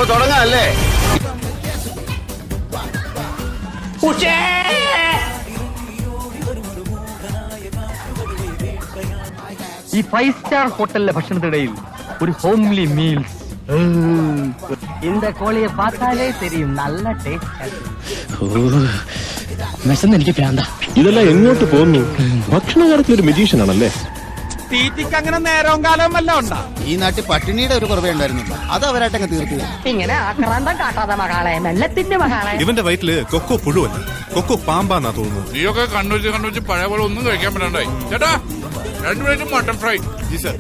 അപ്പൊ തുടങ്ങാല്ലേ? ഈ 5 സ്റ്റാർ ഹോട്ടലിലെ ഭക്ഷണത്തിനിടയിൽ ഒരു ഹോംലി മീൽസ്. இந்த கோழியை பார்த்தாலே தெரியும் நல்ல ടേസ്റ്റ്. എനിക്ക് പ്രാന്ത. ഇതെല്ലാം എങ്ങോട്ട് പോകുന്നു? ഭക്ഷണ കാര്യത്തിൽ ഒരു മെജീഷ്യൻ ആണല്ലേ? തീറ്റിക്ക് അങ്ങനെ നേരവും കാലവും വല്ല ഉണ്ടാ? ഈ നാട്ടിൽ പട്ടിണിയുടെ ഒരു കുറവേ ഉണ്ടായിരുന്നുള്ളൂ, അത് അവരായിട്ടങ്ങ് തീർത്തു. ഇങ്ങനെ ആക്രാന്തം കാട്ടാതെ മകളെ, മെല്ലത്തിന്റെ മകളെ. ഇവന്റെ വയറ്റില് കൊക്കോ പുഴുവല്ല, കൊക്കോ പാമ്പാന്നാ തോന്നുന്നു. നീയൊക്കെ കണ്ണൂച്ച് പഴയ പോലെ ഒന്നും കഴിക്കാൻ പറ്റണ്ടായി. ചേട്ടാ 2 plate mutton fry. G sir.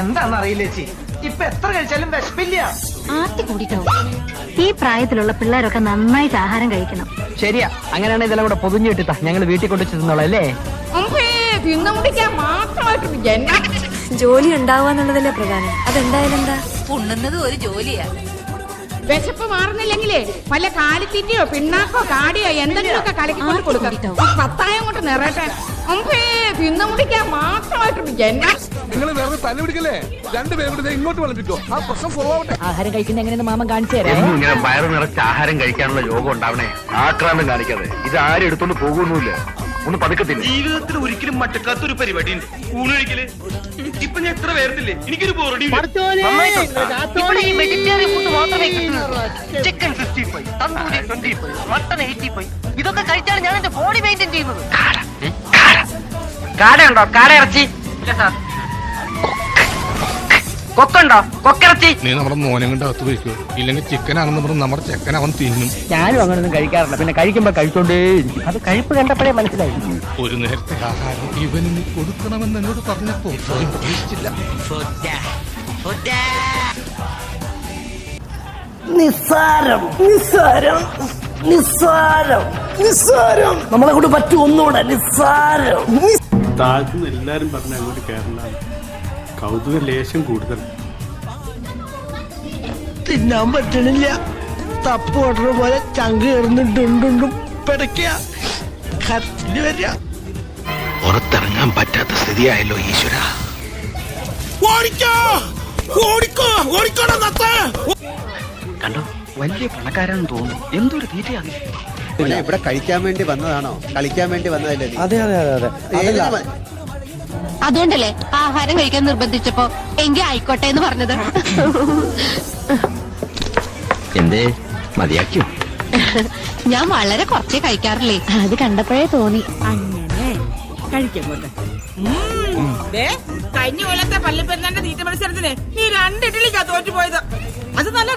എന്താണെന്നറിയില്ല ചേച്ചി, ഇപ്പൊ എത്ര കഴിച്ചാലും വിശപ്പില്ല. ആർത്തി കൂടിട്ടോ. ഈ പ്രായത്തിലുള്ള പിള്ളേരൊക്കെ നന്നായിട്ട് ആഹാരം കഴിക്കണം. ശരിയാ, അങ്ങനെയാണ് ഇതെല്ലാം കൂടെ പൊതിഞ്ഞിട്ടാ ഞങ്ങൾ വീട്ടിൽ കൊണ്ടു ചെന്നോളാം അല്ലേ? ജോലി ഉണ്ടാവാന്നുള്ളതല്ലേ പ്രധാനം. അതെന്തായാലും എന്താ ഉണ്ണുന്നത് ഒരു ജോലിയാ. വിശപ്പ് മാറുന്നില്ലെങ്കിലേ വല്ല കാലിത്തീറ്റയോ പിണ്ണാക്കോ കാടിയോ എന്തെങ്കിലുമൊക്കെ കലക്കിക്കൊണ്ട് കൊടുക്കാം. 10 കൊണ്ട് നിറയട്ടെ. തിന്നു മുടിക്കാൻ മാത്രമായിട്ടുണ്ട് ജന്മ. നിങ്ങൾ വേറെ തല്ലി പിടിക്കല്ലേ? 2 പേരും കൂടി ഇങ്ങോട്ട് വിളിപ്പിക്കോ, ആ പ്രശ്നം പോവാട്ടെ. ആഹാരം കഴിക്കുന്ന എങ്ങനെയെന്ന് മാമൻ കാണിച്ചു തരാം. ഇങ്ങനെ വയറ് നിറച്ച് ആഹാരം കഴിക്കാനുള്ള യോഗം ഉണ്ടാവണേ. ആക്രാന്തം കാണിക്കാതെ. ഇത് ആരും എടുത്തോണ്ട് പോകുന്നില്ല. ഒന്ന് പതുക്കത്തില്ല. ജീവിതത്തിൽ ഒരിക്കലും മറ്റക്കാത്തൊരു പരിപാടി ഉണ്ട് ഊണ് കഴിക്കല്. ഇപ്പൊ ഞാൻ എത്ര പേർത്തില്ലേ, എനിക്കൊരു ബോറടി. വെജിറ്റേറിയൻ ഫുഡ് മാത്രമേ കിട്ടുന്നുള്ളൂ. Chicken 65, tandoori 25, mutton 85. ഇതൊക്കെ കഴിച്ചാണ് ഞാൻ എന്റെ ബോഡി മെയിൻറ്റെയിൻ ചെയ്യുന്നത്. കാടയുണ്ടോ? കാട ഇറച്ചി ഇല്ല സാർ. കൊക്കുണ്ടോ? കൊക്കിറച്ചി. നീ നമ്മുടെ മോനെ കൊണ്ട് അകത്ത് വയ്ക്കോ, ഇല്ലെങ്കിൽ ചിക്കനാണെന്ന് പറഞ്ഞ് നമ്മുടെ ചെക്കൻ അവൻ തിന്നും. ഞാനും അങ്ങനൊന്നും കഴിക്കാറില്ല, പിന്നെ കഴിക്കുമ്പോ കഴിച്ചോണ്ടേ ഇരിക്കും. അത് കഴിപ്പ് കണ്ടപ്പോഴേ മനസ്സിലായി. ഒരു നേരത്തെ ആഹാരം ഇവന് നീ കൊടുക്കണമെന്ന് എന്നോട് പറഞ്ഞപ്പോ സ്വയം പ്രതീക്ഷിച്ചില്ല. നിസ്സാരം നിസ്സാരം നിസ്സാരം നിസ്സാരം. നമ്മളെ കൊണ്ട് പറ്റും ഒന്നുകൂടെ. നിസ്സാരം. താഴ്ത്തുന്ന എല്ലാരും പറഞ്ഞ അങ്ങോട്ട് കയറണ്ട. കൗതുക ലേശം കൂടുതൽ. തിന്നാൻ പറ്റണില്ല. തപ്പ് ഓർഡർ പോലെ ചങ്ക് കയറുന്നുണ്ടുണ്ടുണ്ടും പിടയ്ക്കുക. കത്തില് വരിക. പുറത്തിറങ്ങാൻ പറ്റാത്ത സ്ഥിതിയായല്ലോ ഈശ്വര. കണ്ടോ, വലിയ പണക്കാരാണെന്ന് തോന്നുന്നു. എന്തൊരു തീറ്റയാണ്. ഇവിടെ കഴിക്കാൻ വേണ്ടി വന്നതാണോ, കളിക്കാൻ വേണ്ടി വന്നതല്ലേ? അതെ അതെ അതെ അതെ. അതുകൊണ്ടല്ലേ ആഹാരം കഴിക്കാൻ നിർബന്ധിച്ചപ്പോ എങ്കിൽ ആയിക്കോട്ടെ എന്ന് പറഞ്ഞത്. എന്തേ മതിയാക്കിയോ? ഞാൻ വളരെ കുറച്ചേ കഴിക്കാറില്ലേ, അത് കണ്ടപ്പോഴേ തോന്നി. അങ്ങനെ കഴിക്കാൻ കഴിഞ്ഞ കൊല്ലത്തെ പള്ളിപ്പെരുന്നാന്റെ തീറ്റ മത്സരത്തിന് നീ 2 ഇഡ്ഡലിക്കാ തോറ്റുപോയത്. അത് നല്ല